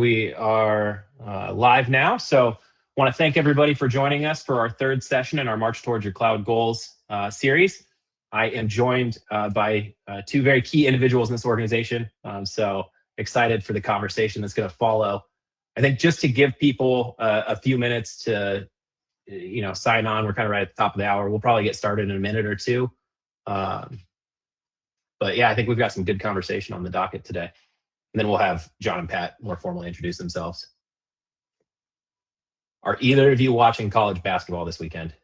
We are live now, so want to thank everybody for joining us for our third session in our March Towards Your Cloud Goals series. I am joined by two very key individuals in this organization, so excited for the conversation that's going to follow. I think just to give people a few minutes to sign on, we're kind of right at the top of the hour. We'll probably get started in a minute or two. But yeah, I think we've got some good conversation on the docket today. And then we'll have John and Pat more formally introduce themselves. Are either of you watching college basketball this weekend?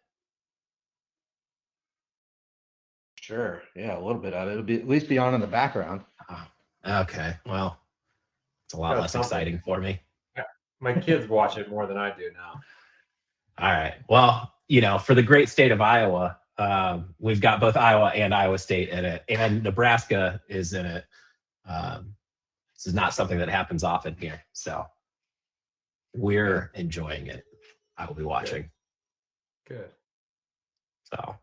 Sure. Yeah, a little bit of it. It'll be at least be on in the background. Oh, okay. Well, it's a lot less exciting for me. Yeah. My kids watch it more than I do now. All right. Well, for the great state of Iowa, we've got both Iowa and Iowa State in it, and Nebraska is in it. This is not something that happens often here, so we're enjoying it. I will be watching. Good. So,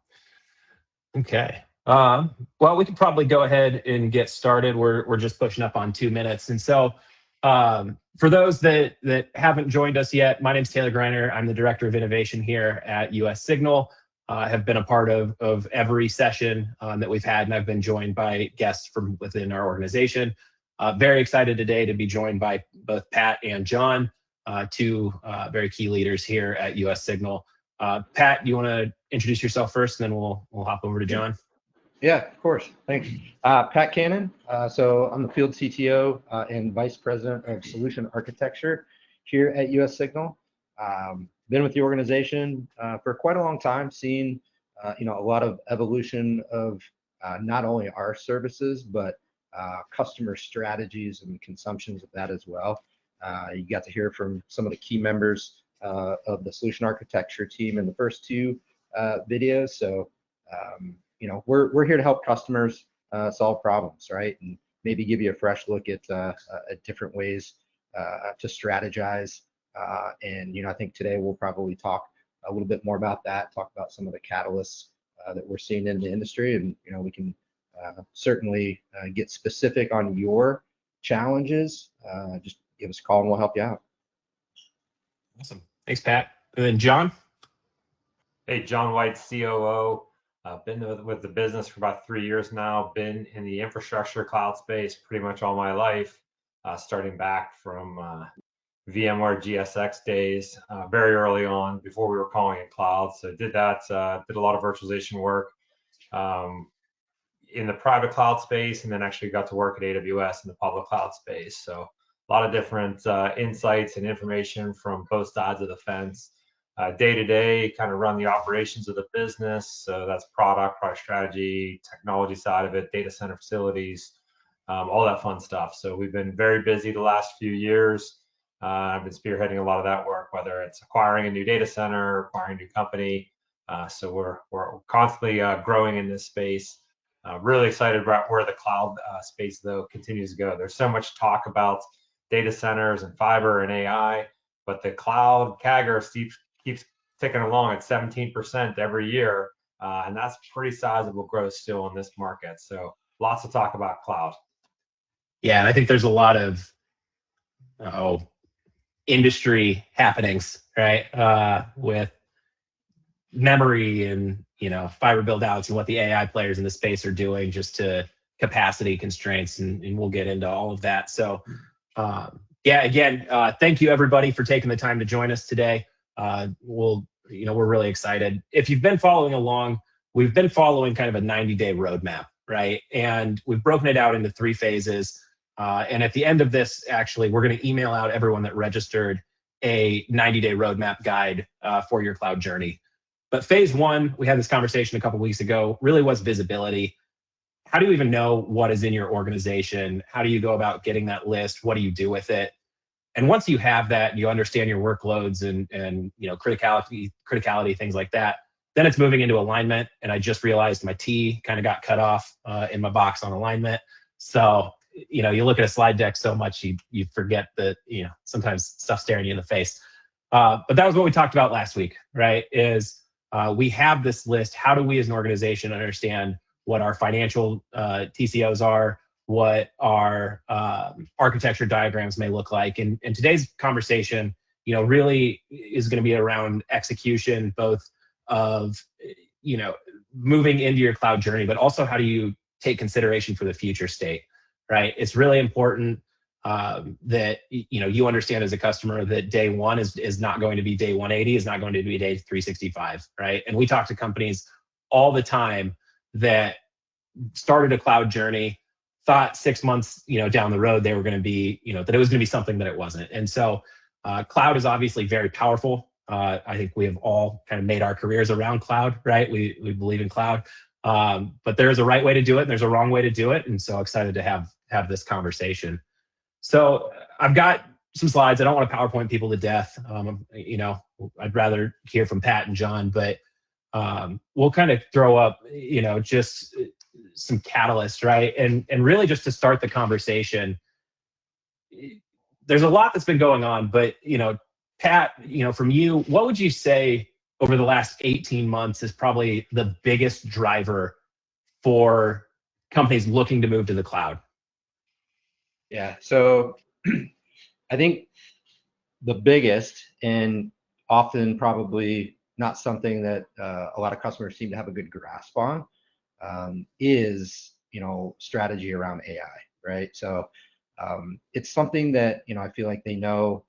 okay. Well, we can probably go ahead and get started. We're just pushing up on 2 minutes, and so for those that haven't joined us yet, my name's Taylor Greiner. I'm the Director of Innovation here at US Signal. I have been a part of every session that we've had, and I've been joined by guests from within our organization. Very excited today to be joined by both Pat and John, two very key leaders here at US Signal. Pat, you want to introduce yourself first, and then we'll hop over to John? Yeah, of course. Thanks. Pat Cannon. So I'm the field CTO and Vice President of Solution Architecture here at US Signal. Been with the organization for quite a long time, seeing a lot of evolution of not only our services, but customer strategies and consumptions of that as well. You got to hear from some of the key members of the solution architecture team in the first two videos. So, we're here to help customers solve problems, right? And maybe give you a fresh look at different ways to strategize. And I think today we'll probably talk a little bit more about that, talk about some of the catalysts that we're seeing in the industry, and we can certainly get specific on your challenges. Just give us a call and we'll help you out. Awesome. Thanks, Pat. And then John? Hey, John White, COO. Been with the business for about 3 years now. Been in the infrastructure cloud space pretty much all my life, starting back from VMware GSX days, very early on before we were calling it cloud. So did that, did a lot of virtualization work in the private cloud space, and then actually got to work at AWS in the public cloud space. So a lot of different insights and information from both sides of the fence. Day to day, kind of run the operations of the business. So that's product strategy, technology side of it, data center facilities, all that fun stuff. So we've been very busy the last few years. I've been spearheading a lot of that work, whether it's acquiring a new data center, acquiring a new company. So we're constantly growing in this space. Really excited about where the cloud space, though, continues to go. There's so much talk about data centers and fiber and AI, but the cloud CAGR keeps ticking along at 17% every year, and that's pretty sizable growth still in this market. So lots to talk about cloud. Yeah, and I think there's a lot of industry happenings, right? With memory and fiber build outs and what the AI players in the space are doing just to capacity constraints, and we'll get into all of that. So again, thank you everybody for taking the time to join us today. We're really excited. If you've been following along, we've been following kind of a 90-day roadmap, right? And we've broken it out into 3 phases. And at the end of this, actually, we're going to email out everyone that registered a 90-day roadmap guide for your cloud journey. But phase 1, we had this conversation a couple weeks ago, really was visibility. How do you even know what is in your organization? How do you go about getting that list? What do you do with it? And once you have that, you understand your workloads and criticality, things like that, then it's moving into alignment. And I just realized my T kind of got cut off in my box on alignment. So, you look at a slide deck so much, you forget that, sometimes stuff's staring you in the face. But that was what we talked about last week, right? We have this list. How do we as an organization understand what our financial TCOs are, what our architecture diagrams may look like. And today's conversation, really is going to be around execution, both of, moving into your cloud journey, but also how do you take consideration for the future state, right? It's really important that you understand as a customer that day one is not going to be day 180, is not going to be day 365, right? And we talk to companies all the time that started a cloud journey, thought 6 months down the road they were going to be that it was going to be something that it wasn't. And so cloud is obviously very powerful. I think we have all kind of made our careers around cloud, right? We believe in cloud, but there's a right way to do it and there's a wrong way to do it. And so excited to have this conversation. So I've got some slides. I don't want to PowerPoint people to death. I'd rather hear from Pat and John, but we'll kind of throw up, just some catalysts, right? And really just to start the conversation, there's a lot that's been going on, but, Pat, from you, what would you say over the last 18 months is probably the biggest driver for companies looking to move to the cloud? Yeah, so I think the biggest, and often probably not something that a lot of customers seem to have a good grasp on, is strategy around AI, right? So it's something that I feel like they know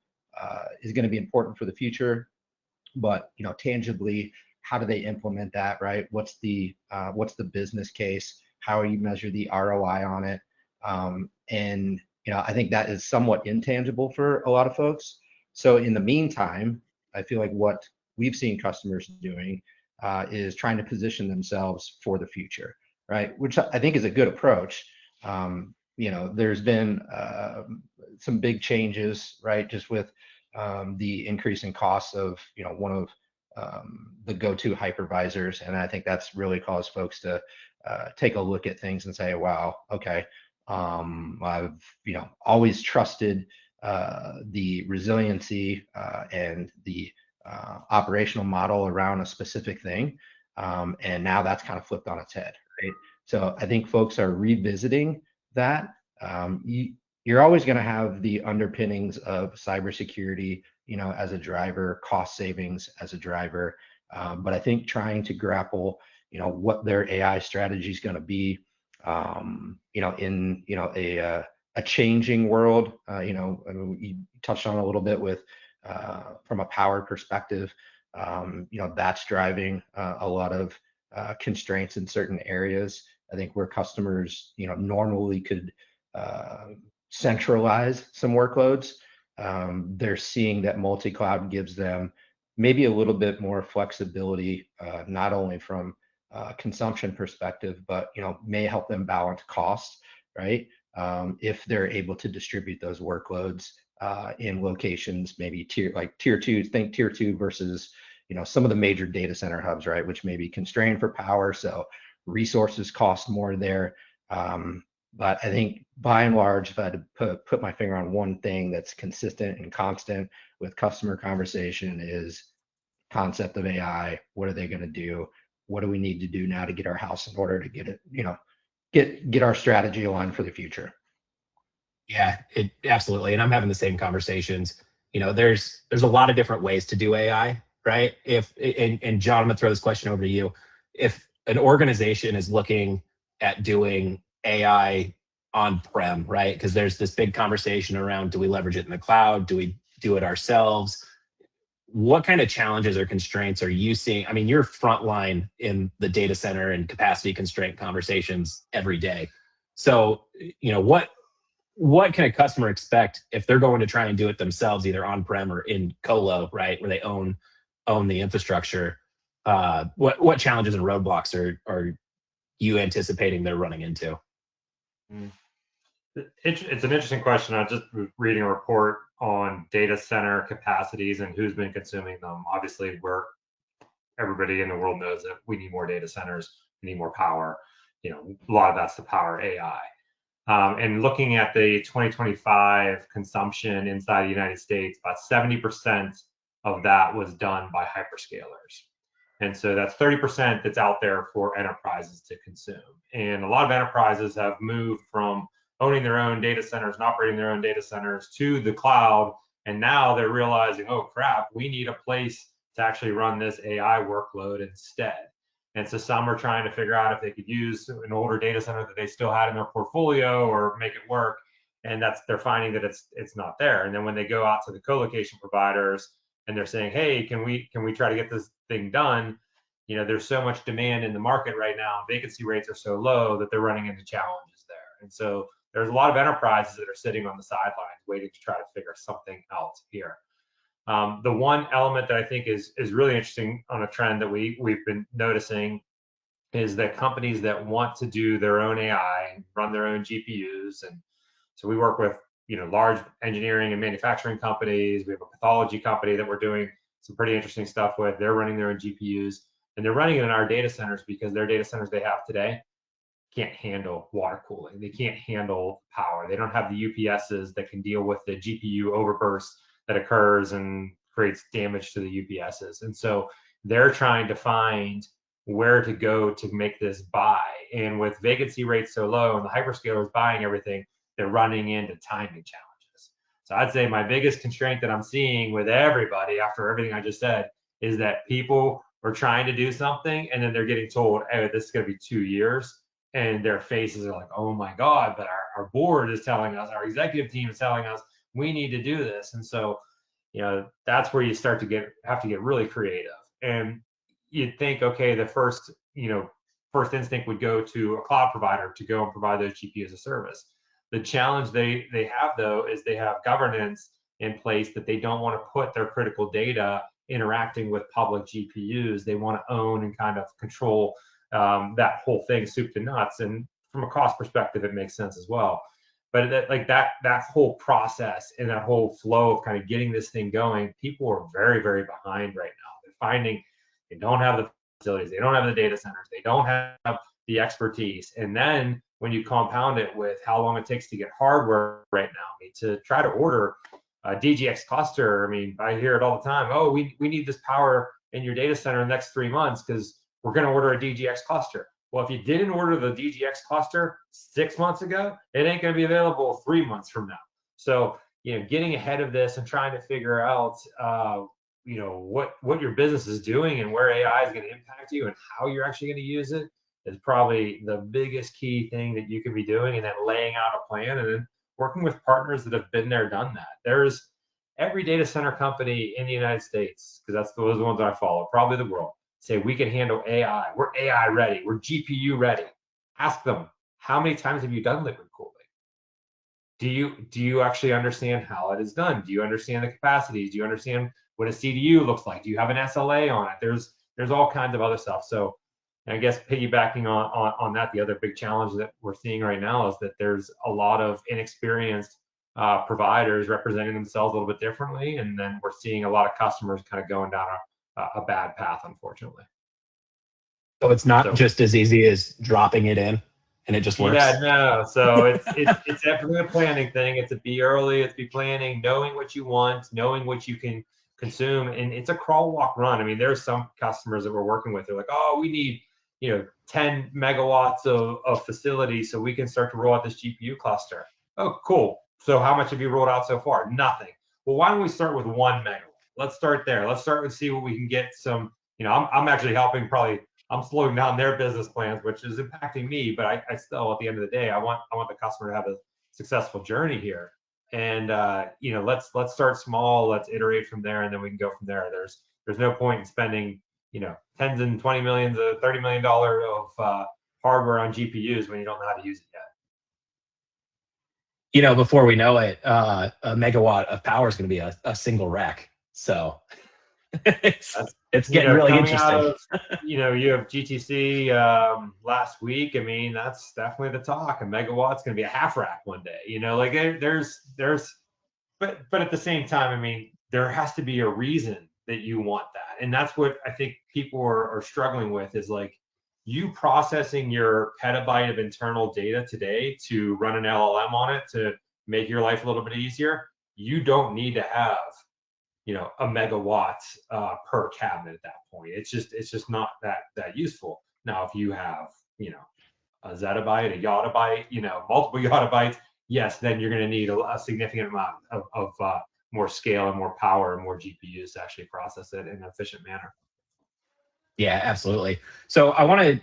is going to be important for the future, but tangibly, how do they implement that, right? What's the business case? How do you measure the ROI on it? And I think that is somewhat intangible for a lot of folks. So in the meantime, I feel like what we've seen customers doing is trying to position themselves for the future, right? Which I think is a good approach. There's been some big changes, right? Just with the increase in costs of one of the go-to hypervisors, and I think that's really caused folks to take a look at things and say, wow, okay, I've always trusted the resiliency and the operational model around a specific thing, and now that's kind of flipped on its head, right? So I think folks are revisiting that. You're always going to have the underpinnings of cybersecurity, as a driver, cost savings as a driver, but I think trying to grapple, what their AI strategy is going to be, in a changing world. I mean, you touched on a little bit with from a power perspective. That's driving a lot of constraints in certain areas. I think where customers, normally could centralize some workloads, they're seeing that multi-cloud gives them maybe a little bit more flexibility, not only from consumption perspective, but may help them balance costs, right? If they're able to distribute those workloads in locations, maybe tier two, think tier two versus some of the major data center hubs, right, which may be constrained for power, so resources cost more there. But I think by and large, if I had to put my finger on one thing that's consistent and constant with customer conversation, is concept of AI. What are they going to do? What do we need to do now to get our house in order to get it, get our strategy aligned for the future? Yeah, absolutely. And I'm having the same conversations. There's a lot of different ways to do AI, right? And John, I'm gonna throw this question over to you. If an organization is looking at doing AI on-prem, right? Because there's this big conversation around, do we leverage it in the cloud? Do we do it ourselves? What kind of challenges or constraints are you seeing? I mean, you're frontline in the data center and capacity constraint conversations every day. So, what can a customer expect if they're going to try and do it themselves, either on-prem or in colo, right, where they own the infrastructure? What challenges and roadblocks are you anticipating they're running into? It's an interesting question. I was just reading a report on data center capacities and who's been consuming them. Obviously, everybody in the world knows that we need more data centers, we need more power. A lot of that's to power AI. And looking at the 2025 consumption inside the United States, about 70% of that was done by hyperscalers. And so that's 30% that's out there for enterprises to consume. And a lot of enterprises have moved from owning their own data centers and operating their own data centers to the cloud. And now they're realizing, oh crap, we need a place to actually run this AI workload instead. And so some are trying to figure out if they could use an older data center that they still had in their portfolio or make it work. And they're finding that it's not there. And then when they go out to the co-location providers and they're saying, hey, can we try to get this thing done? There's so much demand in the market right now. Vacancy rates are so low that they're running into challenges there. And so there's a lot of enterprises that are sitting on the sidelines waiting to try to figure something out here. The one element that I think is really interesting on a trend that we've been noticing is that companies that want to do their own AI and run their own GPUs. And so we work with large engineering and manufacturing companies. We have a pathology company that we're doing some pretty interesting stuff with. They're running their own GPUs, and they're running it in our data centers because their data centers they have today can't handle water cooling. They can't handle power. They don't have the UPSs that can deal with the GPU overburst that occurs and creates damage to the UPSs. And so they're trying to find where to go to make this buy. And with vacancy rates so low and the hyperscalers buying everything, they're running into timing challenges. So I'd say my biggest constraint that I'm seeing with everybody after everything I just said is that people are trying to do something and then they're getting told, hey, this is going to be 2 years. And their faces are like, oh my God, but our board is telling us, our executive team is telling us we need to do this. And so, that's where you start to have to get really creative. And you'd think, okay, the first instinct would go to a cloud provider to go and provide those GPU as a service. The challenge they have though is they have governance in place that they don't want to put their critical data interacting with public GPUs. They want to own and kind of control that whole thing soup to nuts. And from a cost perspective, it makes sense as well. But that whole process and that whole flow of kind of getting this thing going, people are very, very behind right now. They're finding they don't have the facilities, they don't have the data centers, they don't have the expertise. And then when you compound it with how long it takes to get hardware right now, to try to order a DGX cluster, I hear it all the time. Oh, we need this power in your data center in the next 3 months because we're going to order a DGX cluster. Well, if you didn't order the DGX cluster 6 months ago, it ain't going to be available 3 months from now. So, getting ahead of this and trying to figure out, what your business is doing and where AI is going to impact you and how you're actually going to use it is probably the biggest key thing that you can be doing. And then laying out a plan and then working with partners that have been there, done that. There's every data center company in the United States, because those are the ones I follow, probably the world, say we can handle AI. We're AI ready. We're GPU ready. Ask them, how many times have you done liquid cooling? Do you actually understand how it is done? Do you understand the capacities? Do you understand what a CDU looks like? Do you have an SLA on it? There's all kinds of other stuff. So I guess piggybacking on that, the other big challenge that we're seeing right now is that there's a lot of inexperienced providers representing themselves a little bit differently. And then we're seeing a lot of customers kind of going down a bad path, unfortunately. So it's not just as easy as dropping it in and it just works. Yeah, no. So it's definitely a planning thing. It's a be early, it's be planning, knowing what you want, knowing what you can consume, and it's a crawl, walk, run. There's some customers that we're working with. They're like, oh, we need 10 megawatts of facility so we can start to roll out this GPU cluster. Oh, cool. So how much have you rolled out so far? Nothing. Well, why don't we start with 1 megawatt? Let's start there. Let's start and see what we can get some. I'm actually helping I'm slowing down their business plans, which is impacting me, but I still, at the end of the day, I want the customer to have a successful journey here. And let's start small, let's iterate from there, and then we can go from there. There's no point in spending tens and 20 millions of $30 million of hardware on GPUs when you don't know how to use it yet. Before we know it, a megawatt of power is going to be a single rack. So it's getting really interesting. You have GTC last week. That's definitely the talk. A megawatt's going to be a half rack one day. But at the same time, there has to be a reason that you want that, and that's what I think people are struggling with. Is like you processing your petabyte of internal data today to run an LLM on it to make your life a little bit easier. You don't need to have a megawatt per cabinet at that point. It's just not that useful. Now, if you have zettabyte, a yottabyte, multiple yottabytes, yes, then you're going to need a significant amount of more scale and more power and more GPUs to actually process it in an efficient manner. Yeah, absolutely. So I want to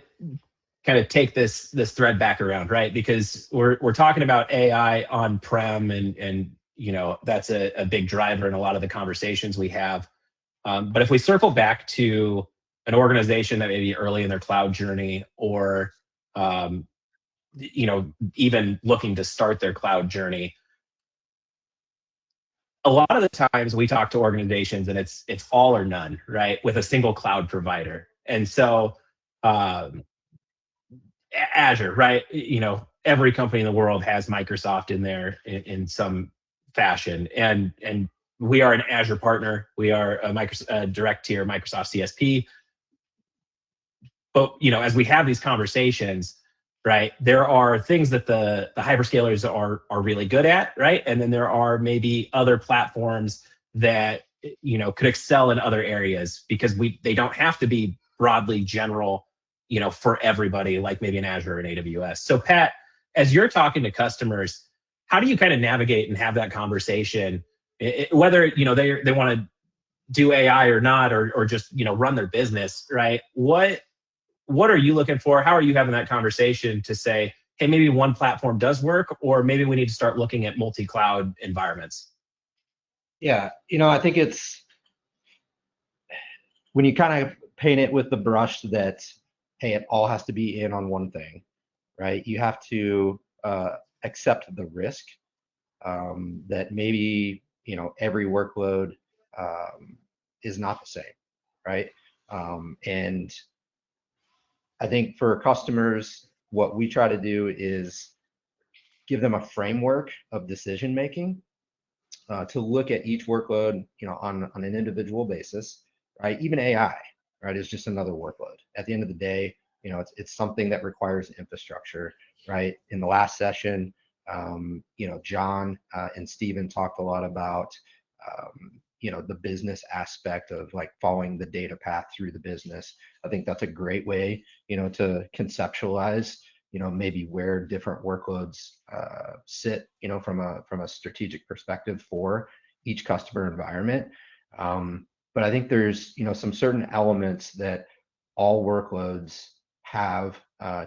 kind of take this thread back around, right? Because we're talking about AI on-prem, and that's a big driver in a lot of the conversations we have. But if we circle back to an organization that may be early in their cloud journey, or even looking to start their cloud journey, a lot of the times we talk to organizations and it's all or none, right? With a single cloud provider. And so Azure, right? Every company in the world has Microsoft in there in some fashion. And we are an Azure partner. We are a direct tier Microsoft CSP. But as we have these conversations, right, there are things that the hyperscalers are really good at, right? And then there are maybe other platforms that could excel in other areas, because they don't have to be broadly general, for everybody, like maybe an Azure or an AWS. So Pat, as you're talking to customers, how do you kind of navigate and have that conversation, whether they want to do AI or not, or just run their business, right? What are you looking for? How are you having that conversation to say, hey, maybe one platform does work, or maybe we need to start looking at multi-cloud environments? Yeah, I think it's when you kind of paint it with the brush that, hey, it all has to be in on one thing, right? You have to accept the risk that maybe, every workload is not the same, right? And I think for customers, what we try to do is give them a framework of decision making to look at each workload, on an individual basis, right? Even AI, right, is just another workload. At the end of the day, it's something that requires infrastructure, right? In the last session, John and Stephen talked a lot about the business aspect of like following the data path through the business. I think that's a great way, to conceptualize, maybe where different workloads sit, from a strategic perspective for each customer environment. But I think there's, some certain elements that all workloads have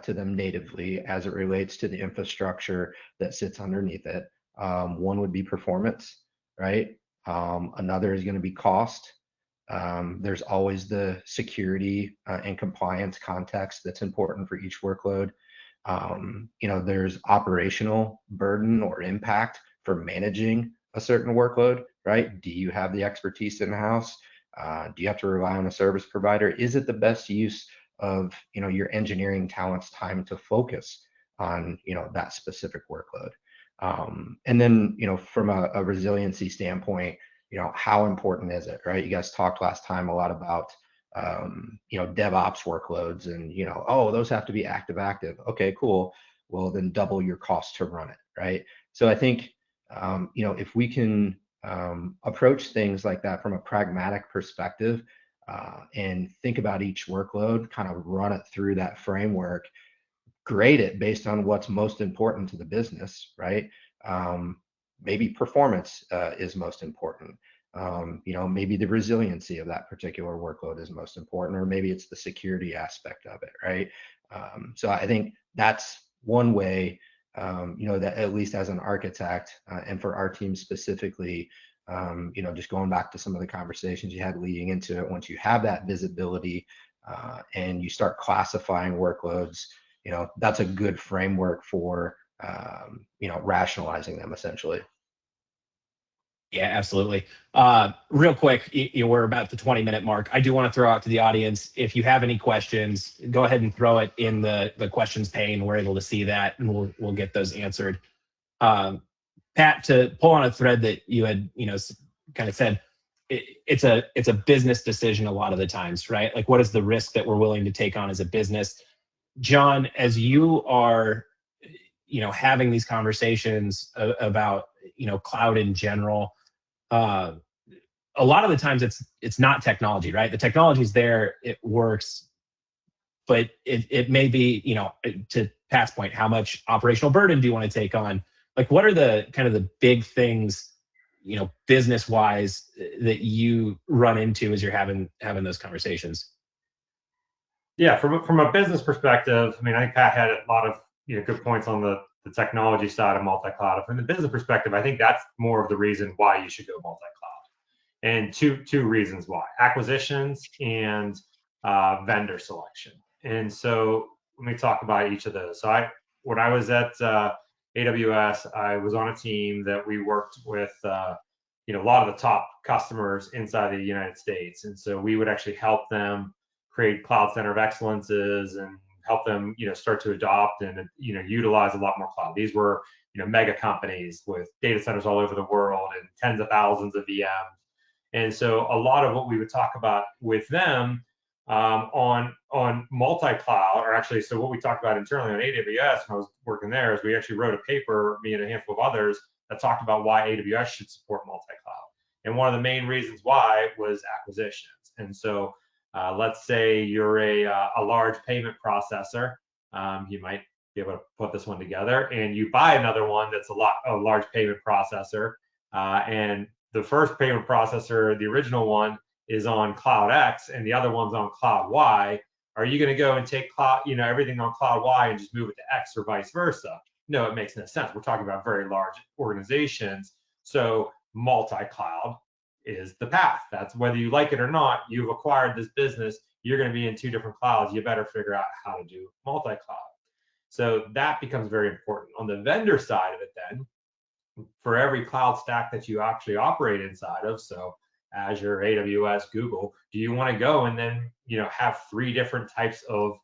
to them natively as it relates to the infrastructure that sits underneath it. One would be performance, right? Another is going to be cost. There's always the security and compliance context that's important for each workload. There's operational burden or impact for managing a certain workload, right? Do you have the expertise in-house? Do you have to rely on a service provider? Is it the best use of your engineering talent's time to focus on that specific workload? And then from a resiliency standpoint, how important is it, right? You guys talked last time a lot about DevOps workloads, and oh, those have to be active. Okay, cool. Well, then double your cost to run it, right? So I think if we can approach things like that from a pragmatic perspective and think about each workload, kind of run it through that framework, grade it based on what's most important to the business, right? Maybe performance is most important. Maybe the resiliency of that particular workload is most important, or maybe it's the security aspect of it, right? So I think that's one way, that at least as an architect, and for our team specifically, just going back to some of the conversations you had leading into it, once you have that visibility and you start classifying workloads, that's a good framework for, rationalizing them essentially. Yeah, absolutely. Real quick, we're about the 20-minute mark. I do want to throw out to the audience, if you have any questions, go ahead and throw it in the questions pane. We're able to see that, and we'll get those answered. Pat, to pull on a thread that you had, kind of said, it's a business decision a lot of the times, right? Like, what is the risk that we're willing to take on as a business? John, as you are, having these conversations about, cloud in general, a lot of the times it's not technology, right? The technology's there, it works. but it may be, to Pat's point, how much operational burden do you want to take on? Like, what are the kind of the big things, business wise, that you run into as you're having those conversations? Yeah, from a business perspective, I mean, I think Pat had a lot of good points on the technology side of multi-cloud. From the business perspective, I think that's more of the reason why you should go multi-cloud, and two reasons why: acquisitions and vendor selection. And so let me talk about each of those. So when I was at AWS, I was on a team that we worked with a lot of the top customers inside the United States, and so we would actually help them create cloud center of excellences and help them start to adopt and utilize a lot more cloud. These were mega companies with data centers all over the world and tens of thousands of VMs. And so a lot of what we would talk about with them on multi-cloud, or actually, so what we talked about internally on AWS when I was working there is we actually wrote a paper, me and a handful of others, that talked about why AWS should support multi-cloud. And one of the main reasons why was acquisitions. And so let's say you're a large payment processor. You might be able to put this one together, and you buy another one that's a large payment processor. And the first payment processor, the original one, is on Cloud X, and the other one's on Cloud Y. Are you going to go and take everything on Cloud Y and just move it to X, or vice versa? No, it makes no sense. We're talking about very large organizations, so multi-cloud is the path. That's whether you like it or not. You've acquired this business. You're going to be in two different clouds. You better figure out how to do multi-cloud. So that becomes very important. On the vendor side of it, then, for every cloud stack that you actually operate inside of, so Azure, AWS, Google, do you want to go and then have three different types of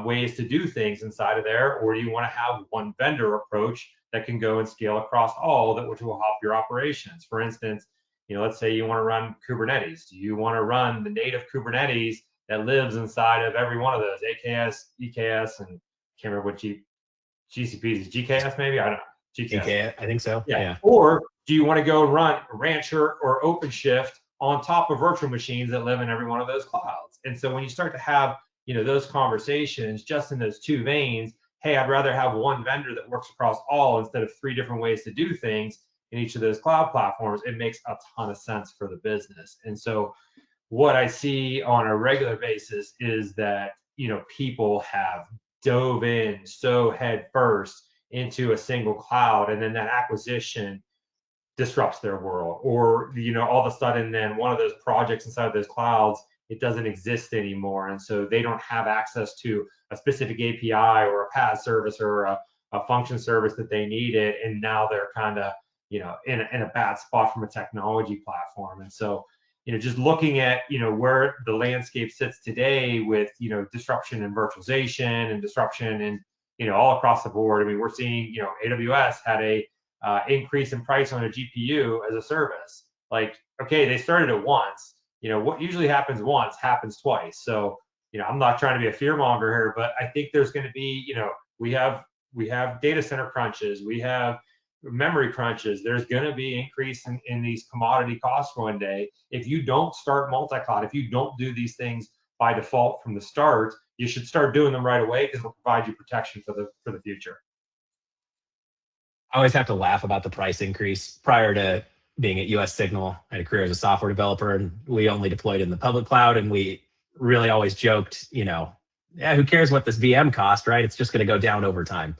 ways to do things inside of there, or do you want to have one vendor approach that can go and scale across all that, which will help your operations? For instance, let's say you want to run Kubernetes. Do you want to run the native Kubernetes that lives inside of every one of those, AKS, EKS, and I can't remember what GCP is, GKS maybe? I don't know. GKS, I think so. Yeah. Or do you want to go run Rancher or OpenShift on top of virtual machines that live in every one of those clouds? And so when you start to have those conversations just in those two veins, hey, I'd rather have one vendor that works across all instead of three different ways to do things in each of those cloud platforms, it makes a ton of sense for the business. And so what I see on a regular basis is that people have dove in so head first into a single cloud, and then that acquisition disrupts their world, or all of a sudden then one of those projects inside of those clouds, it doesn't exist anymore, and so they don't have access to a specific API or a PaaS service or a function service that they needed, and now they're kind of in a bad spot from a technology platform. And so just looking at where the landscape sits today with disruption in virtualization and disruption in all across the board. I mean, we're seeing AWS had a increase in price on a GPU as a service. Like, okay, they started it once. What usually happens once happens twice. So I'm not trying to be a fear monger here, but I think there's going to be we have data center crunches, we have memory crunches. There's going to be increase in these commodity costs one day. If you don't start multi-cloud, if you don't do these things by default from the start, you should start doing them right away, because it'll provide you protection for the future. I always have to laugh about the price increase. Prior to being at US Signal, I had a career as a software developer, and we only deployed in the public cloud, and we really always joked, who cares what this VM cost, right? It's just going to go down over time.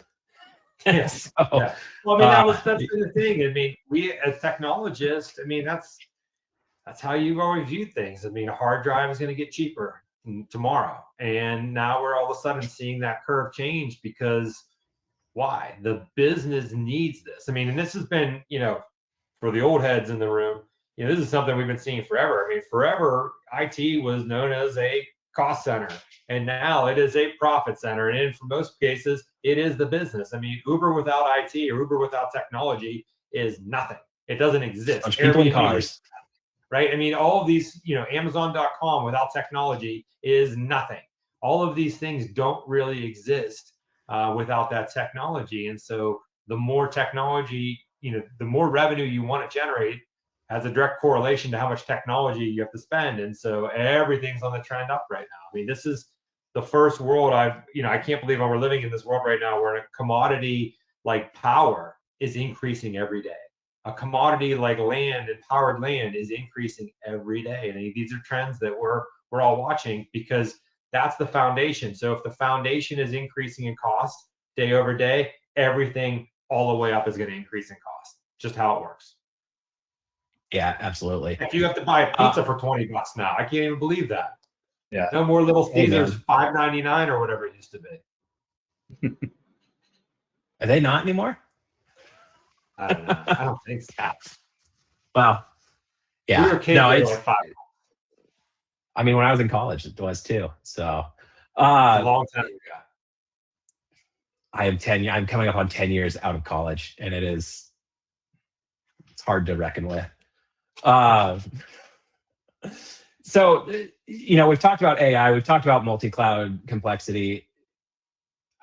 Yes. So, yeah. Well, I mean, that's the thing. I mean, we as technologists, I mean, that's how you've always viewed things. I mean, a hard drive is going to get cheaper tomorrow, and now we're all of a sudden seeing that curve change, because why? The business needs this. I mean, and this has been, for the old heads in the room, this is something we've been seeing forever. I mean, forever, IT was known as a cost center, and now it is a profit center. And in for most cases, it is the business. I mean, Uber without IT or Uber without technology is nothing. It doesn't exist. People in cars. Right? I mean, all of these, Amazon.com without technology is nothing. All of these things don't really exist without that technology. And so the more technology, the more revenue you want to generate has a direct correlation to how much technology you have to spend. And so everything's on the trend up right now. I mean, this is the first world I can't believe we're living in this world right now where a commodity like power is increasing every day. A commodity like land and powered land is increasing every day. And these are trends that we're all watching because that's the foundation. So if the foundation is increasing in cost day over day, everything all the way up is going to increase in cost. Just how it works. Yeah, absolutely. If you have to buy a pizza for $20 now, I can't even believe that. Yeah. No more Little Caesars, Hey, $5.99 or whatever it used to be. Are they not anymore? I don't know. I don't think so. Well, yeah. We were kids, No, they were it's. like $5. I mean, when I was in college, it was too. So, A long time ago. I'm coming up on 10 years out of college, and it's hard to reckon with. So, we've talked about AI, we've talked about multi-cloud complexity.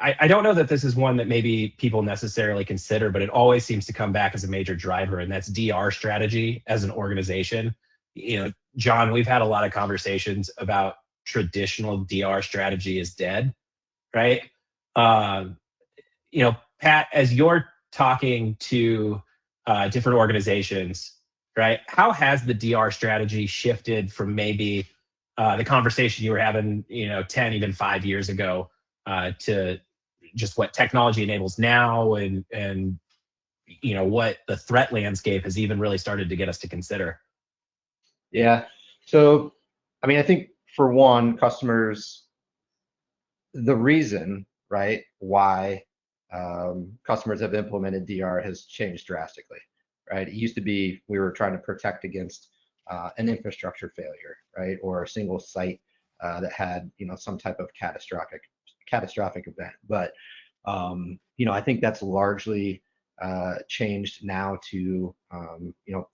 I don't know that this is one that maybe people necessarily consider, but it always seems to come back as a major driver, and that's DR strategy as an organization. John, we've had a lot of conversations about traditional DR strategy is dead, right? Pat, as you're talking to different organizations, right? How has the DR strategy shifted from maybe the conversation you were having, 10, even 5 years ago, to just what technology enables now, and what the threat landscape has even really started to get us to consider? Yeah. So, I mean, I think for one, customers, the reason, right, why customers have implemented DR has changed drastically, right? It used to be we were trying to protect against an infrastructure failure, right, or a single site that had, some type of catastrophic event. But I think that's largely changed now to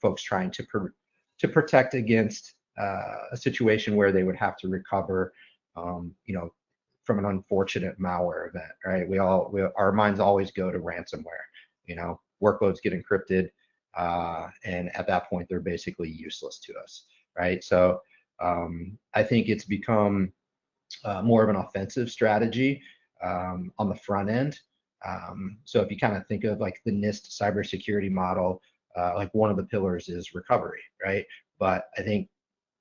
folks trying to protect against a situation where they would have to recover, from an unfortunate malware event, right? Our minds always go to ransomware. Workloads get encrypted, and at that point they're basically useless to us, right? So I think it's become more of an offensive strategy on the front end. So if you kind of think of like the NIST cybersecurity model, like one of the pillars is recovery, right? But I think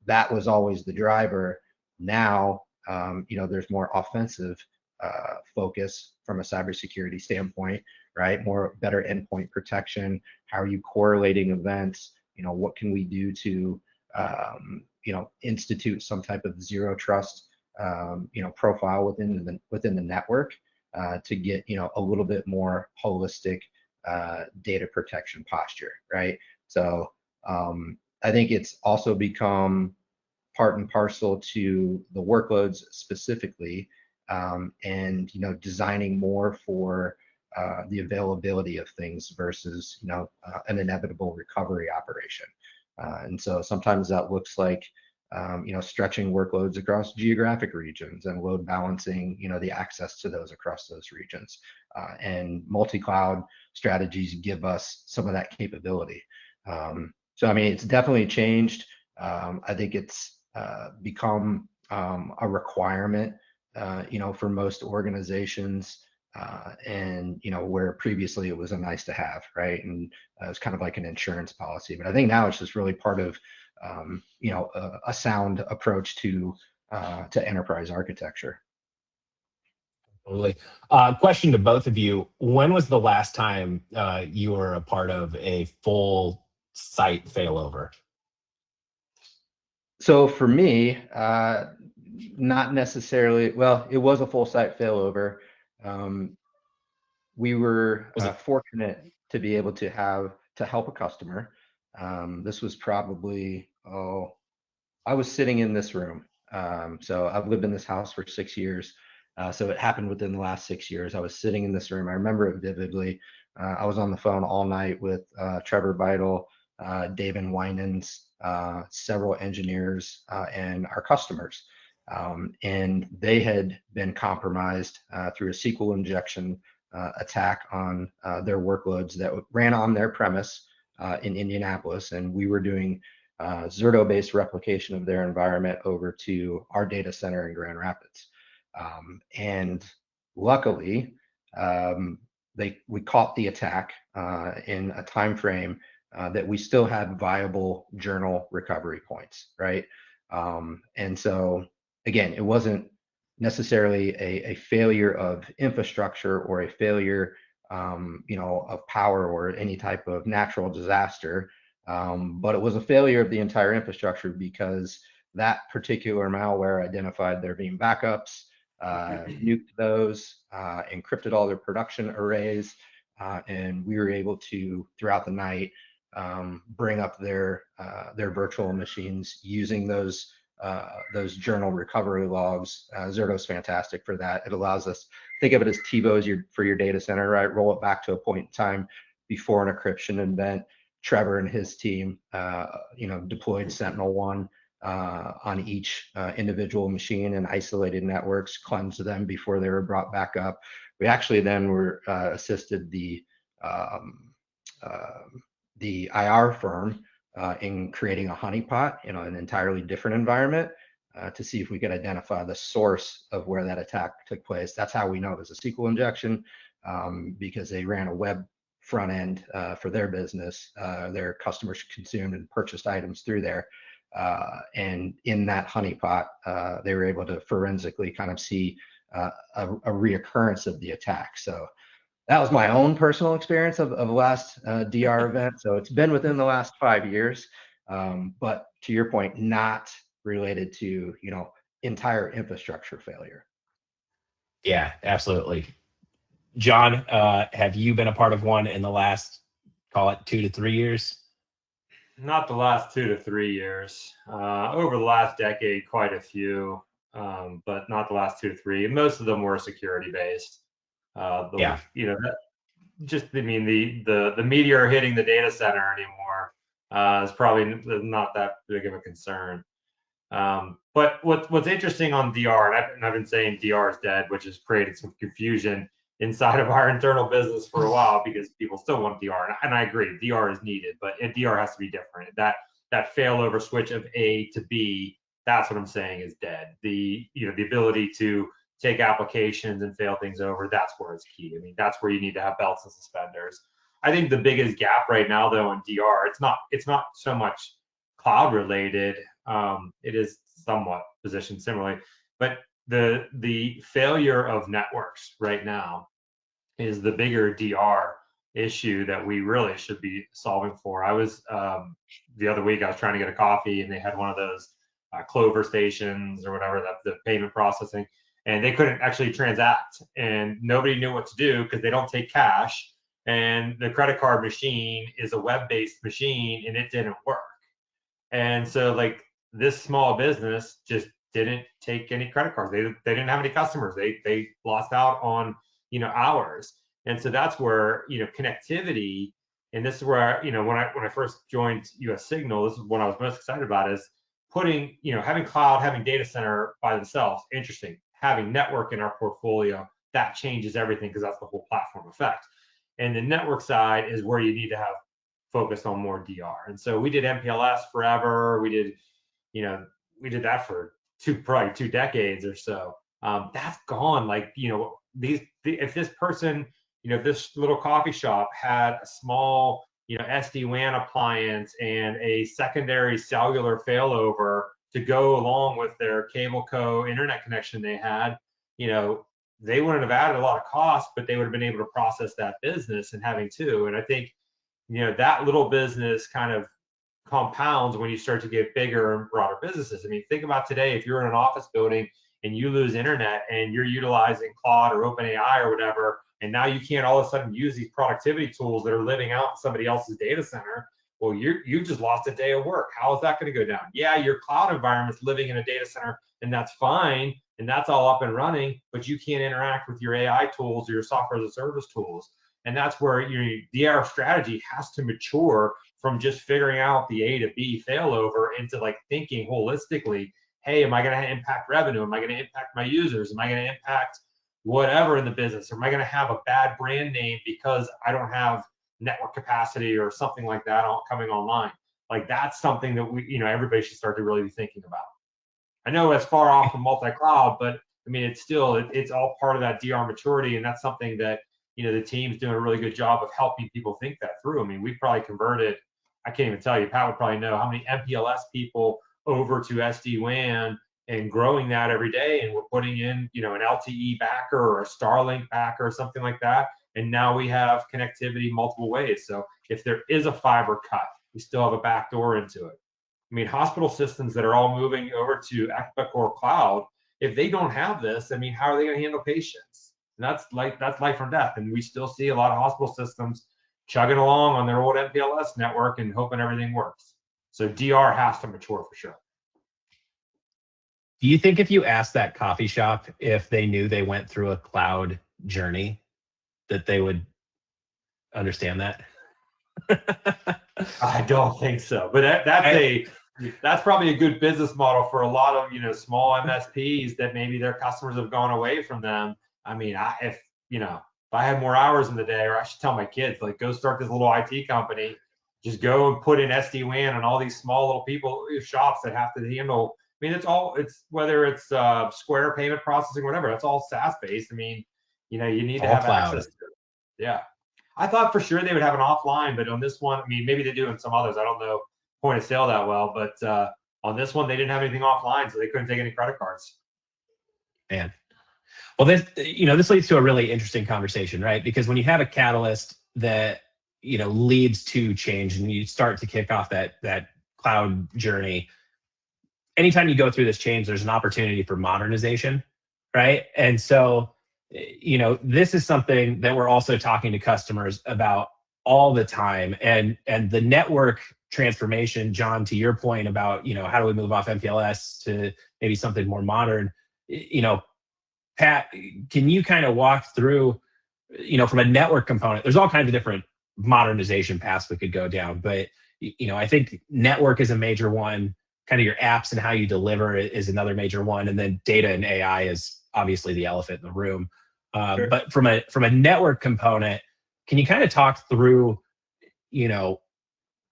that was always the driver. Now, there's more offensive focus from a cybersecurity standpoint, right? Better endpoint protection. How are you correlating events? What can we do to, institute some type of zero trust, profile within the network to get, a little bit more holistic data protection posture, right? So I think it's also become part and parcel to the workloads specifically, and designing more for the availability of things versus an inevitable recovery operation. And so sometimes that looks like stretching workloads across geographic regions and load balancing the access to those across those regions. And multi-cloud strategies give us some of that capability. So I mean, it's definitely changed. I think it's become a requirement, for most organizations, and where previously it was a nice to have, right? And it was kind of like an insurance policy. But I think now it's just really part of, a sound approach to enterprise architecture. Totally. Question to both of you: when was the last time you were a part of a full site failover? So for me, not necessarily. Well, it was a full site failover. We were fortunate to be able to help a customer. This was probably, I was sitting in this room. So I've lived in this house for 6 years. So it happened within the last 6 years. I was sitting in this room. I remember it vividly. I was on the phone all night with Trevor Vital, David Winans, several engineers, and our customers. And they had been compromised through a SQL injection attack on their workloads that ran on their premise in Indianapolis. And we were doing Zerto-based replication of their environment over to our data center in Grand Rapids. And luckily, we caught the attack in a time frame that we still had viable journal recovery points, right? And so again, it wasn't necessarily a failure of infrastructure or a failure, of power or any type of natural disaster, but it was a failure of the entire infrastructure because that particular malware identified there being backups, nuked those, encrypted all their production arrays, and we were able to, throughout the night, bring up their virtual machines using those journal recovery logs. Zerto's fantastic for that. It allows us, think of it as TiVos for your data center, right? Roll it back to a point in time before an encryption event. Trevor and his team, deployed Sentinel-1 on each individual machine and isolated networks, cleansed them before they were brought back up. We actually then assisted the IR firm in creating a honeypot in an entirely different environment to see if we could identify the source of where that attack took place. That's how we know it was a SQL injection, because they ran a web front end for their business. Their customers consumed and purchased items through there. And in that honeypot, they were able to forensically kind of see a reoccurrence of the attack. So that was my own personal experience of the last DR event. So it's been within the last 5 years, but to your point, not related to, entire infrastructure failure. Yeah, absolutely. John, have you been a part of one in the last, call it 2 to 3 years? Not the last 2 to 3 years. Over the last decade, quite a few, but not the last 2 to 3. Most of them were security based. Yeah. The meteor hitting the data center anymore is probably not that big of a concern. But what's interesting on DR, and I've been saying DR is dead, which has created some confusion inside of our internal business for a while because people still want DR, and I agree, DR is needed, but DR has to be different. That failover switch of A to B, that's what I'm saying is dead. The ability to take applications and fail things over, that's where it's key. I mean, that's where you need to have belts and suspenders. I think the biggest gap right now, though, in DR, it's not so much cloud related. It is somewhat positioned similarly, but the failure of networks right now is the bigger DR issue that we really should be solving for. I was the other week I was trying to get a coffee and they had one of those Clover stations or whatever, the payment processing, and they couldn't actually transact and nobody knew what to do because they don't take cash, and the credit card machine is a web-based machine and it didn't work. And so like this small business just didn't take any credit cards. They didn't have any customers. They lost out on hours. And so that's where connectivity, and this is where when I first joined US Signal, this is what I was most excited about, is putting having cloud, having data center by themselves, interesting. Having network in our portfolio, that changes everything because that's the whole platform effect. And the network side is where you need to have focused on more DR. And so we did MPLS forever. We did that for probably 2 decades or so. That's gone. Like, if this person, this little coffee shop had a small, SD-WAN appliance and a secondary cellular failover to go along with their cable co internet connection they had, they wouldn't have added a lot of cost, but they would have been able to process that business and having two. And I think, that little business kind of compounds when you start to get bigger and broader businesses. I mean, think about today, if you're in an office building and you lose internet and you're utilizing Claude or OpenAI or whatever, and now you can't all of a sudden use these productivity tools that are living out in somebody else's data center, well, you just lost a day of work. How is that going to go down? Yeah, your cloud environment's living in a data center, and that's fine, and that's all up and running, but you can't interact with your AI tools or your software as a service tools. And that's where the AR strategy has to mature from just figuring out the A to B failover into like thinking holistically, hey, am I going to impact revenue? Am I going to impact my users? Am I going to impact whatever in the business? Or am I going to have a bad brand name because I don't have network capacity or something like that coming online? Like that's something that everybody should start to really be thinking about. I know it's far off from multi-cloud, but I mean, it's still, it's all part of that DR maturity. And that's something that, the team's doing a really good job of helping people think that through. I mean, we probably converted, I can't even tell you, Pat would probably know how many MPLS people over to SD-WAN and growing that every day. And we're putting in, an LTE backer or a Starlink backer or something like that. And now we have connectivity multiple ways. So if there is a fiber cut, we still have a back door into it. I mean, hospital systems that are all moving over to Epic or cloud, if they don't have this, I mean, how are they going to handle patients? And that's life or death. And we still see a lot of hospital systems chugging along on their old MPLS network and hoping everything works. So DR has to mature for sure. Do you think if you asked that coffee shop if they knew they went through a cloud journey, that they would understand that? I don't think so, but that's probably a good business model for a lot of small MSPs that maybe their customers have gone away from them. I mean, if I had more hours in the day, or I should tell my kids, like, go start this little IT company, just go and put in SD-WAN on all these small little shops that have to handle. I mean, it's whether it's Square payment processing, whatever. It's all SaaS based. I mean, you need to have cloud. access to it. Yeah. I thought for sure they would have an offline, but on this one, I mean, maybe they do in some others. I don't know point of sale that well, but on this one, they didn't have anything offline, so they couldn't take any credit cards. Man. Well, this leads to a really interesting conversation, right? Because when you have a catalyst that, leads to change and you start to kick off that cloud journey, anytime you go through this change, there's an opportunity for modernization, right? And so, this is something that we're also talking to customers about all the time. And the network transformation, John, to your point about, how do we move off MPLS to maybe something more modern? Pat, can you kind of walk through, from a network component, there's all kinds of different modernization paths we could go down, but, I think network is a major one. Kind of your apps and how you deliver it is another major one. And then data and AI is obviously the elephant in the room. Sure. But from a network component, can you kind of talk through,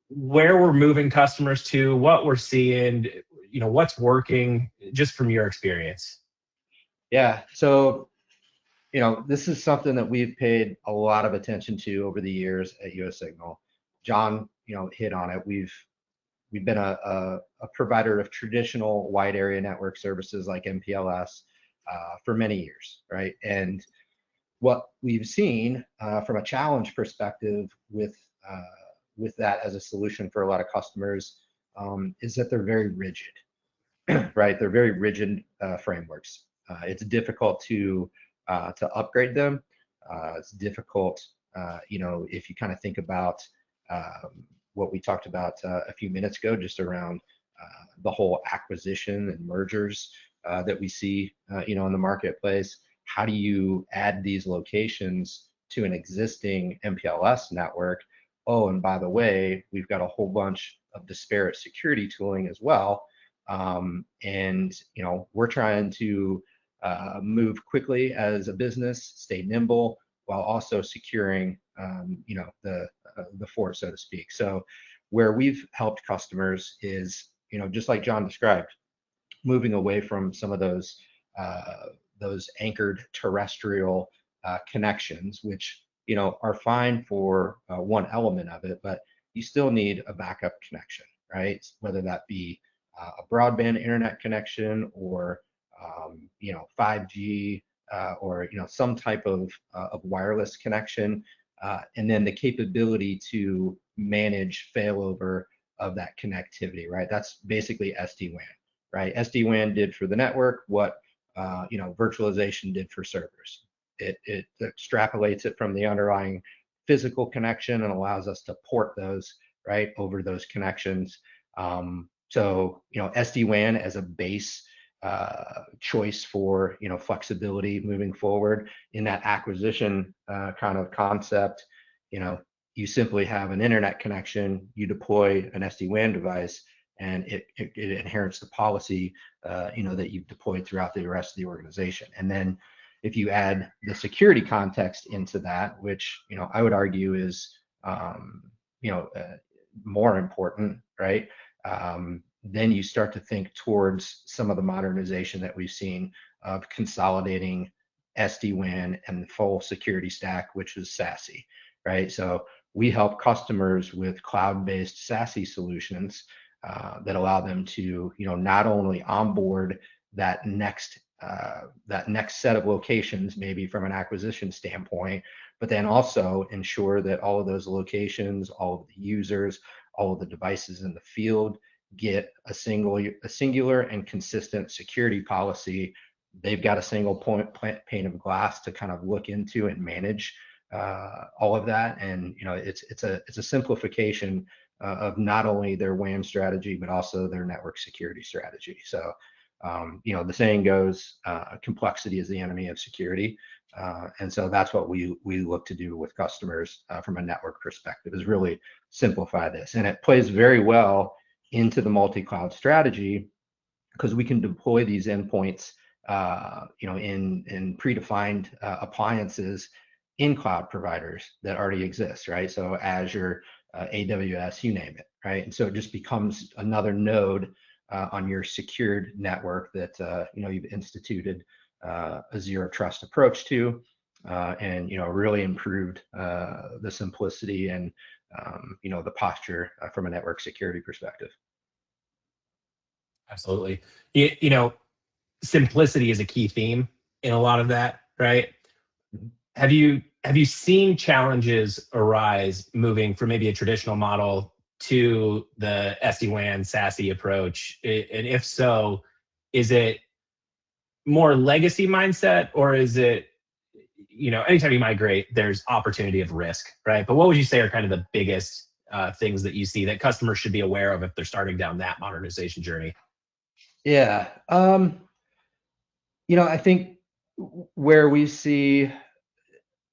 where we're moving customers to, what we're seeing, what's working, just from your experience? Yeah. So, this is something that we've paid a lot of attention to over the years at US Signal. John, hit on it. We've been a provider of traditional wide area network services like MPLS for many years, right? And what we've seen from a challenge perspective with that as a solution for a lot of customers is that they're very rigid, right? They're very rigid frameworks. It's difficult to upgrade them. It's difficult, if you kind of think about what we talked about a few minutes ago, just around the whole acquisition and mergers that we see, in the marketplace. How do you add these locations to an existing MPLS network? Oh, and by the way, we've got a whole bunch of disparate security tooling as well. And we're trying to move quickly as a business, stay nimble, while also securing, the fort, so to speak. So where we've helped customers is, just like John described, moving away from some of those anchored terrestrial connections, which, are fine for one element of it, but you still need a backup connection, right? Whether that be a broadband internet connection or 5G or some type of wireless connection, and then the capability to manage failover of that connectivity, right? That's basically SD-WAN, right? SD-WAN did for the network what virtualization did for servers. It extrapolates it from the underlying physical connection and allows us to port those right over those connections. So SD-WAN as a base choice for flexibility moving forward in that acquisition kind of concept. You simply have an internet connection, you deploy an SD-WAN device, and it inherits the policy that you've deployed throughout the rest of the organization. And then if you add the security context into that, which I would argue is more important, right? Then you start to think towards some of the modernization that we've seen of consolidating SD-WAN and the full security stack, which is SASE, right? So we help customers with cloud-based SASE solutions that allow them to, not only onboard that next set of locations, maybe from an acquisition standpoint, but then also ensure that all of those locations, all of the users, all of the devices in the field get a singular and consistent security policy. They've got a single pane of glass to kind of look into and manage all of that. And it's a simplification of not only their WAN strategy but also their network security strategy. So the saying goes, complexity is the enemy of security. And so that's what we look to do with customers from a network perspective, is really simplify this. And it plays very well into the multi-cloud strategy because we can deploy these endpoints in predefined appliances in cloud providers that already exist, right? So Azure, AWS, you name it, right? And so it just becomes another node on your secured network that you've instituted a zero trust approach to, and really improved the simplicity and the posture from a network security perspective. Absolutely. Simplicity is a key theme in a lot of that, right? Have you seen challenges arise moving from maybe a traditional model to the SD-WAN SASE approach? And if so, is it more legacy mindset, or is it, anytime you migrate, there's opportunity of risk, right? But what would you say are kind of the biggest things that you see that customers should be aware of if they're starting down that modernization journey? Yeah. I think where we see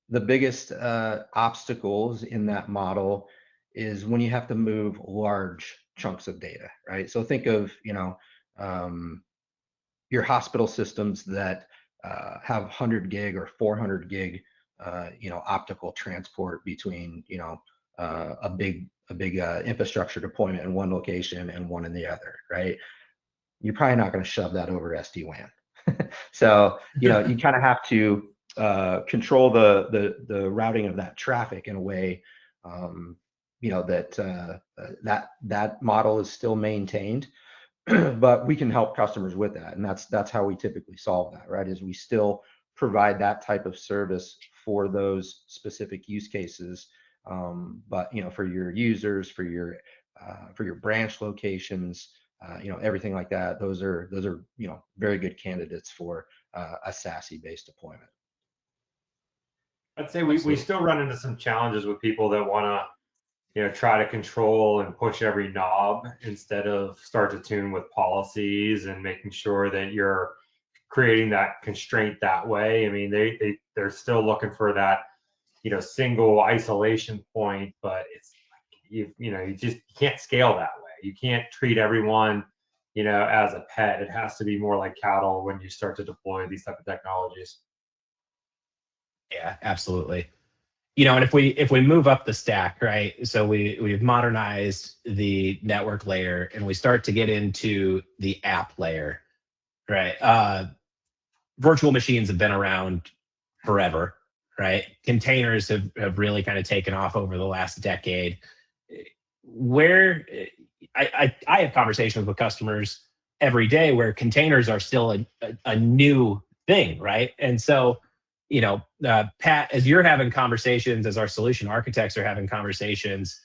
the biggest obstacles in that model is when you have to move large chunks of data, right? So think of, your hospital systems that have 100 gig or 400 gig, optical transport between, a big infrastructure deployment in one location and one in the other, right? You're probably not going to shove that over SD-WAN. So, you kind of have to control the routing of that traffic in a way, that model is still maintained, but we can help customers with that. And that's how we typically solve that, right? Is we still provide that type of service for those specific use cases. But, for your users, for your branch locations, everything like that, those are very good candidates for a SASE based deployment. I'd say we still run into some challenges with people that want to try to control and push every knob instead of start to tune with policies and making sure that you're creating that constraint that way. I mean, they're still looking for that single isolation point, but it's you just can't scale that way. You can't treat everyone as a pet. It has to be more like cattle when you start to deploy these type of technologies. Yeah, absolutely. And if we move up the stack, right? So we've modernized the network layer and we start to get into the app layer, right? Virtual machines have been around forever, right? Containers have really kind of taken off over the last decade. Where I have conversations with customers every day where containers are still a new thing, right? And so, Pat, as you're having conversations, as our solution architects are having conversations,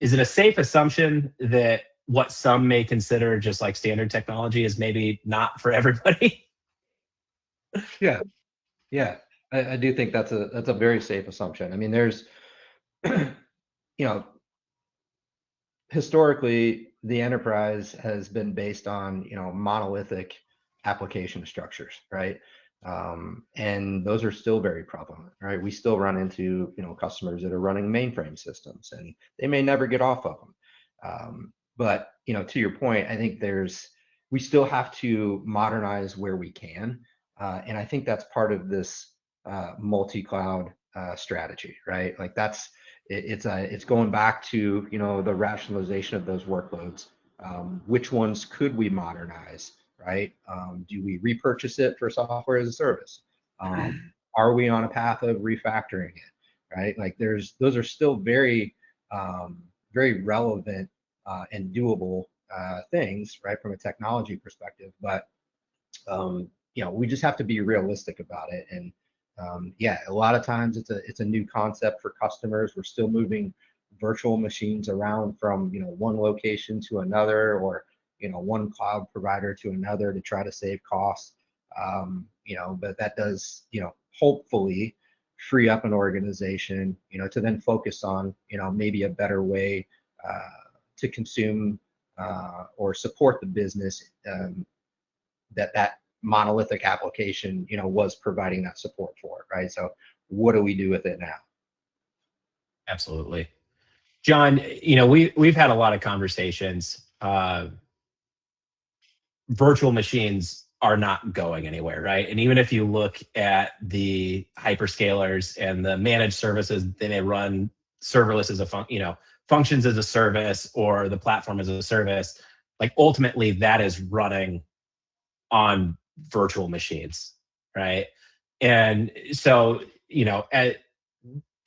is it a safe assumption that what some may consider just like standard technology is maybe not for everybody? Yeah. I do think that's a very safe assumption. I mean, there's, historically, the enterprise has been based on, monolithic application structures, right? And those are still very prevalent, right? We still run into, customers that are running mainframe systems and they may never get off of them. But, to your point, I think we still have to modernize where we can. And I think that's part of this multi-cloud strategy, right? Like it's going back to the rationalization of those workloads. Which ones could we modernize? right? Do we repurchase it for software as a service? Are we on a path of refactoring it, right? Like those are still very, very relevant and doable things, right, from a technology perspective. But we just have to be realistic about it. And yeah, a lot of times it's a new concept for customers. We're still moving virtual machines around from one location to another, or one cloud provider to another to try to save costs. But that does hopefully free up an organization to then focus on maybe a better way to consume or support the business that monolithic application was providing that support for, right? So what do we do with it now? Absolutely. John, we've had a lot of conversations. Virtual machines are not going anywhere, right? And even if you look at the hyperscalers and the managed services, they may run serverless as functions as a service, or the platform as a service. Like ultimately, that is running on virtual machines, right? And so,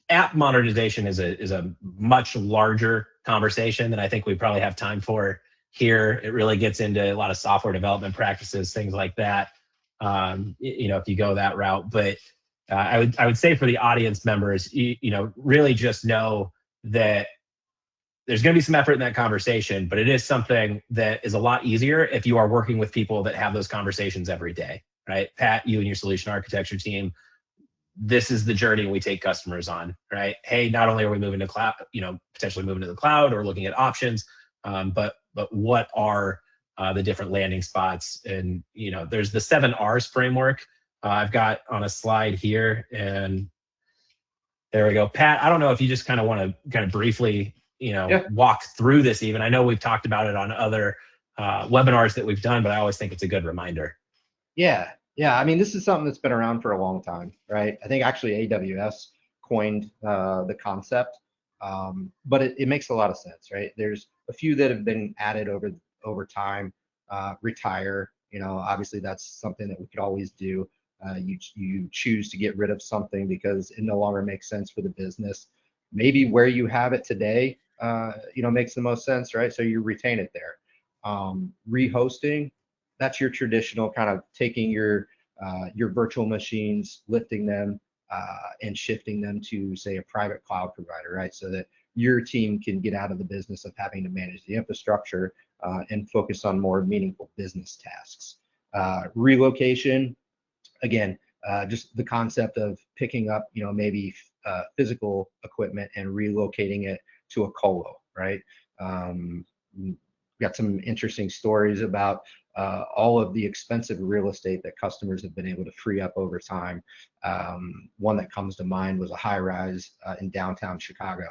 app modernization is a much larger conversation than I think we probably have time for here. It really gets into a lot of software development practices, things like that. If you go that route, but I would say for the audience members, really just know that there's going to be some effort in that conversation, but it is something that is a lot easier if you are working with people that have those conversations every day, right? Pat, you and your solution architecture team, this is the journey we take customers on, right? Hey, not only are we moving to cloud, potentially moving to the cloud or looking at options, but what are the different landing spots? And there's the 7 R's framework I've got on a slide here, and there we go. Pat, I don't know if you just kind of want to briefly, walk through this. Even I know we've talked about it on other webinars that we've done, but I always think it's a good reminder. Yeah. I mean, this is something that's been around for a long time, right? I think actually AWS coined the concept, but it makes a lot of sense, right? There's a few that have been added over time. Retire, obviously that's something that we could always do. You choose to get rid of something because it no longer makes sense for the business. Maybe where you have it today, makes the most sense, right? So you retain it there. Rehosting, that's your traditional kind of taking your virtual machines, lifting them, and shifting them to, say, a private cloud provider, right? So that your team can get out of the business of having to manage the infrastructure and focus on more meaningful business tasks. Relocation, again, just the concept of picking up, maybe physical equipment and relocating it to a colo, right? Got some interesting stories about all of the expensive real estate that customers have been able to free up over time. One that comes to mind was a high-rise in downtown Chicago.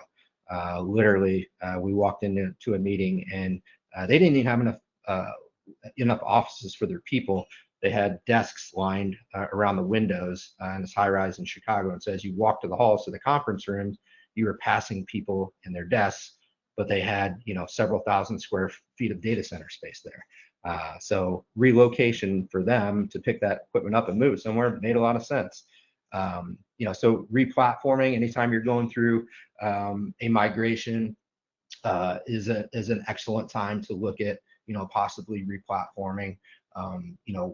Literally, we walked into a meeting and they didn't even have enough offices for their people. They had desks lined around the windows in this high-rise in Chicago. And so as you walk to the halls to the conference rooms, you were passing people in their desks, but they had several thousand square feet of data center space there. So relocation for them to pick that equipment up and move it somewhere made a lot of sense. So replatforming, anytime you're going through a migration, is an excellent time to look at possibly replatforming.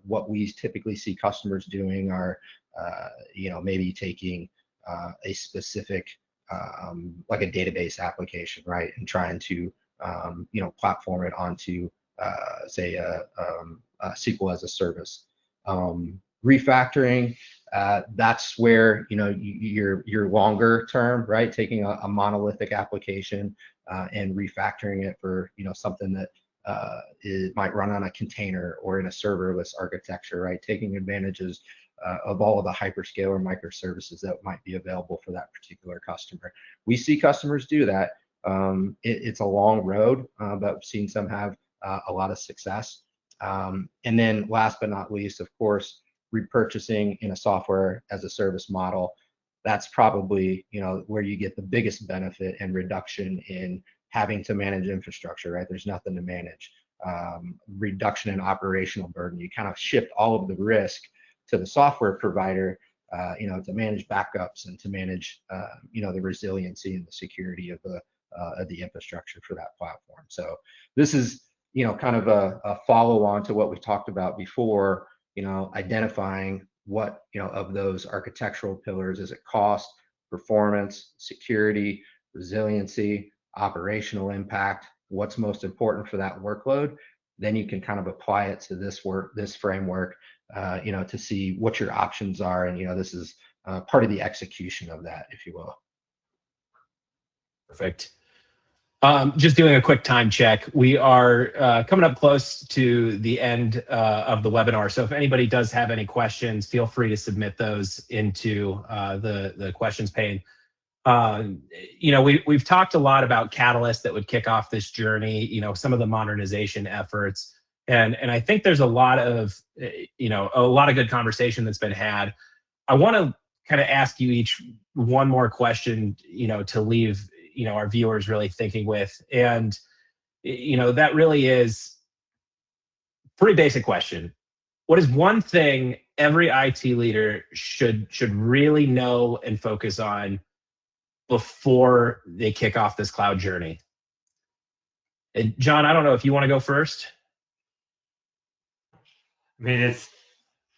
What we typically see customers doing are maybe taking a specific like a database application, right, and trying to platform it onto say a SQL as a service. Refactoring, that's where your longer term, right, taking a monolithic application and refactoring it for something that it might run on a container or in a serverless architecture, right, taking advantages of all of the hyperscaler microservices that might be available for that particular customer. We see customers do that. It's a long road, but we've seen some have a lot of success. And then last but not least, of course, repurchasing in a software as a service model. That's probably where you get the biggest benefit and reduction in having to manage infrastructure, right? There's nothing to manage. reduction in operational burden. You kind of shift all of the risk to the software provider, to manage backups and to manage, the resiliency and the security of the infrastructure for that platform. So this is, kind of a follow on to what we talked about before, identifying what, of those architectural pillars, is it cost, performance, security, resiliency, operational impact, what's most important for that workload. Then you can kind of apply it to this framework, to see what your options are. And, this is part of the execution of that, if you will. Perfect. Just doing a quick time check. We are coming up close to the end of the webinar. So if anybody does have any questions, feel free to submit those into the questions pane. We've talked a lot about catalysts that would kick off this journey, some of the modernization efforts. And I think there's a lot of good conversation that's been had. I want to kind of ask you each one more question, to leave, our viewers really thinking with. And, that really is a pretty basic question. What is one thing every IT leader should really know and focus on before they kick off this cloud journey? And John, I don't know if you want to go first. I mean,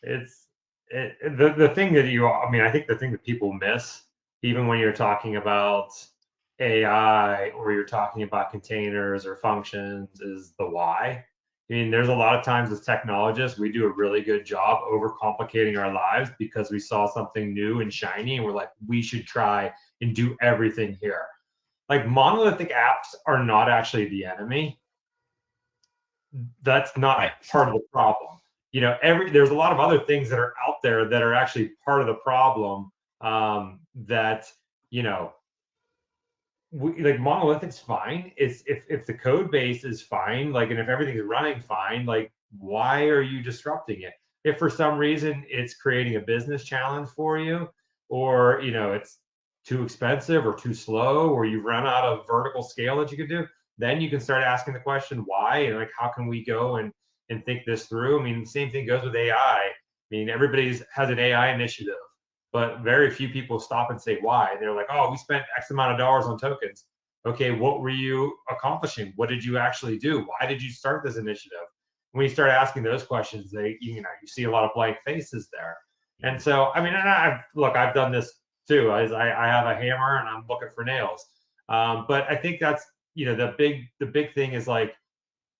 the thing that I think the thing that people miss, even when you're talking about AI or you're talking about containers or functions, is the why. I mean, there's a lot of times as technologists, we do a really good job overcomplicating our lives because we saw something new and shiny and we're like, we should try and do everything here. Like, monolithic apps are not actually the enemy. That's not part of the problem. There's a lot of other things that are out there that are actually part of the problem, that, like, monolithic's fine. It's if the code base is fine, like, and if everything's running fine, like, why are you disrupting it? If for some reason it's creating a business challenge for you, or it's too expensive or too slow, or you've run out of vertical scale that you could do, then you can start asking the question why, and like, how can we go and think this through? I mean, the same thing goes with AI. I mean, everybody has an AI initiative, but very few people stop and say why. They're like, oh, we spent X amount of dollars on tokens. Okay, what were you accomplishing? What did you actually do? Why did you start this initiative? When you start asking those questions, you see a lot of blank faces there. And so, I mean, and I've done this too. I have a hammer and I'm looking for nails. But I think that's, the big thing is like,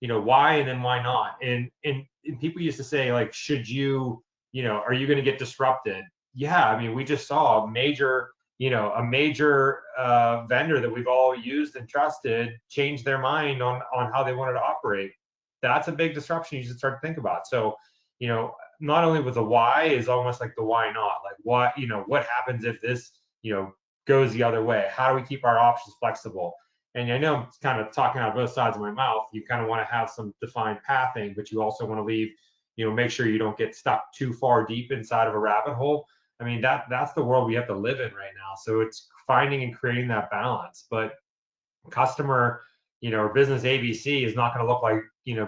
why, and then why not? And people used to say, like, should you, are you going to get disrupted? Yeah, I mean, we just saw a major vendor that we've all used and trusted change their mind on how they wanted to operate. That's a big disruption you should start to think about. So, not only with the why is almost like the why not, like what happens if this, goes the other way? How do we keep our options flexible? And I know I'm kind of talking out of both sides of my mouth. You kind of want to have some defined pathing, but you also want to leave, make sure you don't get stuck too far deep inside of a rabbit hole. I mean, that's the world we have to live in right now. So it's finding and creating that balance. But customer, or business ABC is not going to look like,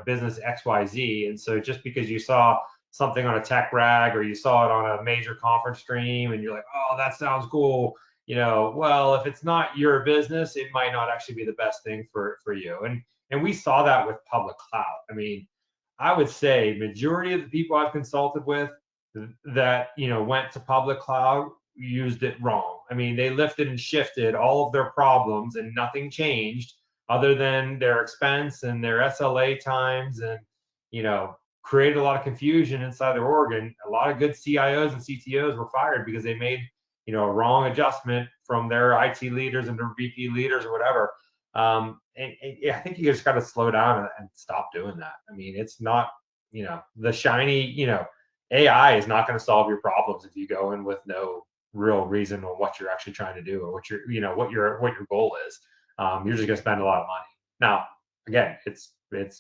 business XYZ. And so just because you saw something on a tech rag or you saw it on a major conference stream and you're like, oh, that sounds cool. Well, if it's not your business, it might not actually be the best thing for you. And we saw that with public cloud. I mean, I would say majority of the people I've consulted with that, went to public cloud used it wrong. I mean, they lifted and shifted all of their problems and nothing changed other than their expense and their SLA times, and, created a lot of confusion inside their org. And a lot of good CIOs and CTOs were fired because they made, a wrong adjustment from their IT leaders and their VP leaders or whatever. And I think you just got to slow down and stop doing that. I mean, it's not, the shiny, AI is not going to solve your problems if you go in with no real reason on what you're actually trying to do or what your goal is. You're just going to spend a lot of money. Now, again, it's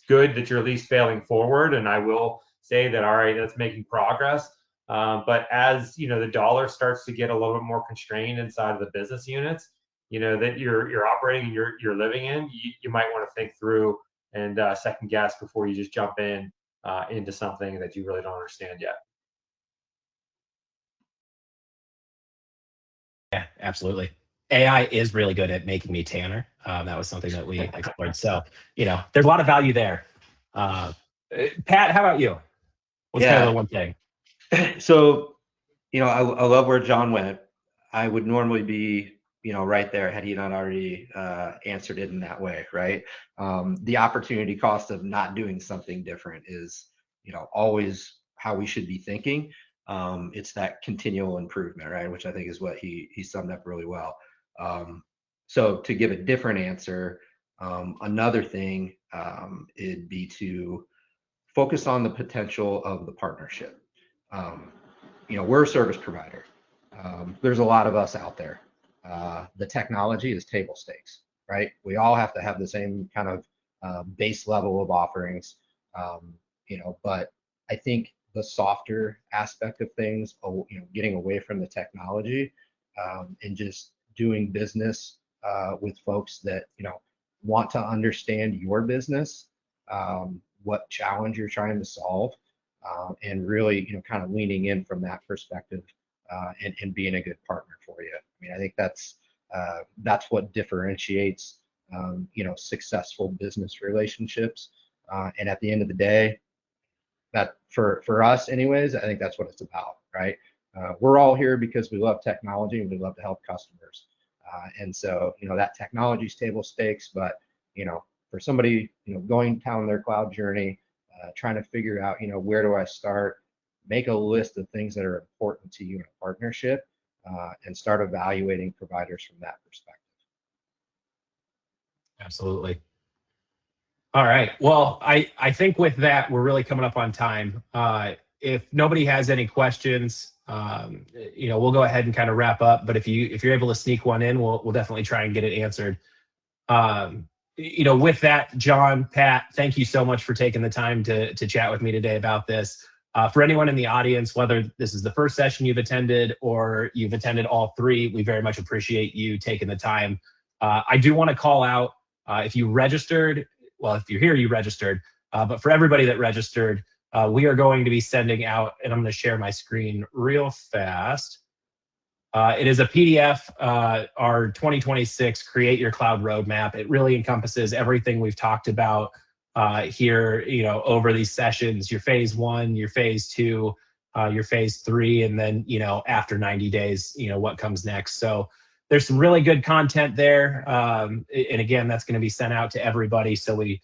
good that you're at least failing forward, and I will say that, all right, that's making progress. But as the dollar starts to get a little bit more constrained inside of the business units, that you're operating and you're living in, you might want to think through, and second guess before you just jump into something that you really don't understand yet. Yeah, absolutely. AI is really good at making me tanner. That was something that we explored. So, there's a lot of value there. Pat, how about you? What's kind of the one thing? So, I love where John went. I would normally be, right there had he not already answered it in that way, right? The opportunity cost of not doing something different is, always how we should be thinking. It's that continual improvement, right? Which I think is what he summed up really well. So to give a different answer, another thing it'd be to focus on the potential of the partnership. We're a service provider. There's a lot of us out there. The technology is table stakes, right? We all have to have the same kind of base level of offerings, but I think the softer aspect of things, getting away from the technology and just doing business with folks that, want to understand your business, what challenge you're trying to solve, and really, kind of leaning in from that perspective and being a good partner for you. I mean, I think that's what differentiates, successful business relationships. And at the end of the day, that for us anyways, I think that's what it's about, right? We're all here because we love technology and we love to help customers. And so, that technology is table stakes, but, for somebody, going down their cloud journey, trying to figure out, where do I start, make a list of things that are important to you in a partnership, and start evaluating providers from that perspective. Absolutely. All right. Well, I think with that, we're really coming up on time. If nobody has any questions, we'll go ahead and kind of wrap up. But if you're able to sneak one in, we'll definitely try and get it answered. With that, John, Pat, thank you so much for taking the time to chat with me today about this. For anyone in the audience, whether this is the first session you've attended or you've attended all three, we very much appreciate you taking the time. I do want to call out, if you registered, well, if you're here, you registered, but for everybody that registered, we are going to be sending out, and I'm going to share my screen real fast. It is a PDF, our 2026 Create Your Cloud Roadmap. It really encompasses everything we've talked about here, over these sessions, your phase 1, your phase 2, your phase 3, and then, after 90 days, what comes next. So there's some really good content there. And again, that's going to be sent out to everybody. So we,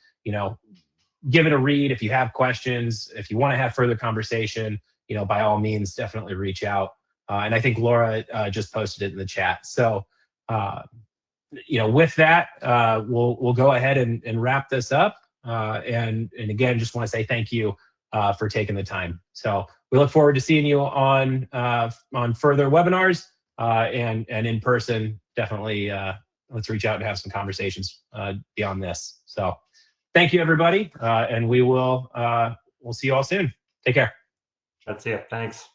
give it a read. If you have questions, if you want to have further conversation, by all means, definitely reach out. And I think Laura just posted it in the chat. So, with that, we'll go ahead and wrap this up. And again, just want to say thank you for taking the time. So we look forward to seeing you on further webinars and in person. Definitely, let's reach out and have some conversations beyond this. So thank you, everybody, and we'll see you all soon. Take care. That's it. Thanks.